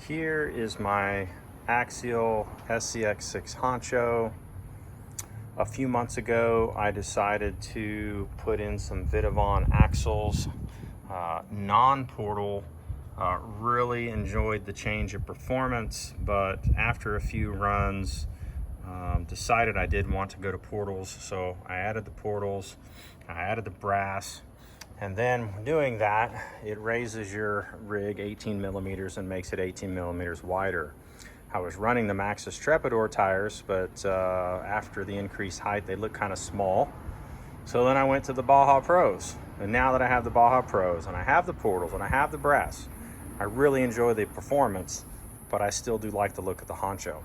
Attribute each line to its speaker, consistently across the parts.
Speaker 1: Here is my Axial SCX6 honcho. A few months ago, I decided to put in some Vidavon axles, non-portal. Really enjoyed the change of performance, but after a few runs, decided I did want to go to portals. So I added the portals, I added the brass, and then doing that, it raises your rig 18 millimeters and makes it 18 millimeters wider. I was running the Maxxis Trepador tires, but after the increased height, they look kind of small. So then I went to the Baja Pros. And now that I have the Baja Pros and I have the portals and I have the brass, I really enjoy the performance, but I still do like the look of the honcho.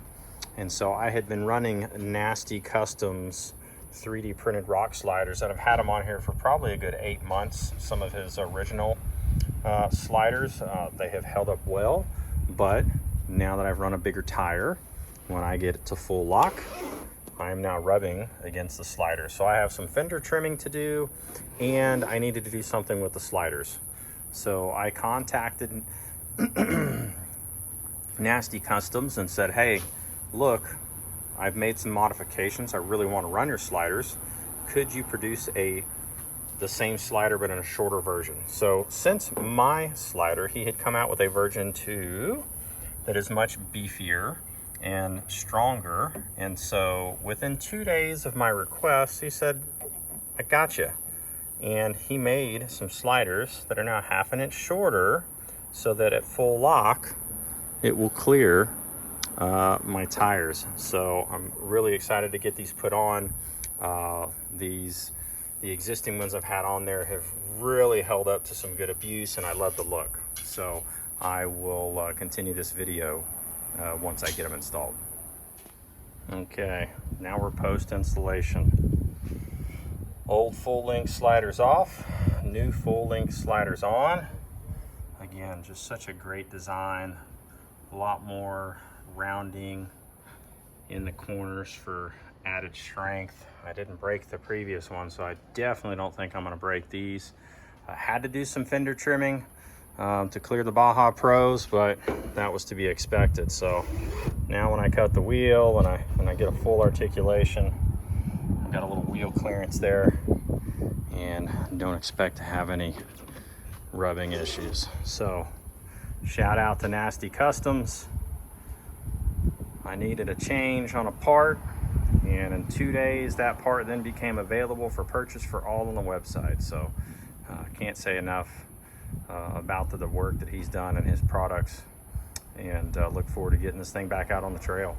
Speaker 1: And so I had been running Nasty Customs 3D printed rock sliders, and I've had them on here for probably a good 8 months. Some of his original sliders, they have held up well, but now that I've run a bigger tire, when I get it to full lock, I am now rubbing against the sliders. So I have some fender trimming to do, and I needed to do something with the sliders. So I contacted Nasty Customs and said, hey, look, I've made some modifications. I really want to run your sliders. Could you produce the same slider but in a shorter version? So since my slider, he had come out with a version 2 that is much beefier and stronger. And so within 2 days of my request, he said, I gotcha. And he made some sliders that are now 1/2 inch shorter so that at full lock, it will clear my tires. So I'm really excited to get these put on. The existing ones I've had on there have really held up to some good abuse, and I love the look. So I will continue this video once I get them installed. Okay, now we're post installation. Old full length sliders off, new full length sliders on. Again, just such a great design. A lot more rounding in the corners for added strength. I didn't break the previous one, so I definitely don't think I'm gonna break these. I had to do some fender trimming to clear the Baja Pros, but that was to be expected. So now when I cut the wheel and I get a full articulation, I've got a little wheel clearance there and don't expect to have any rubbing issues. So shout out to Nasty Customs. I needed a change on a part, and in 2 days that part then became available for purchase for all on the website. So can't say enough about the work that he's done and his products, and look forward to getting this thing back out on the trail.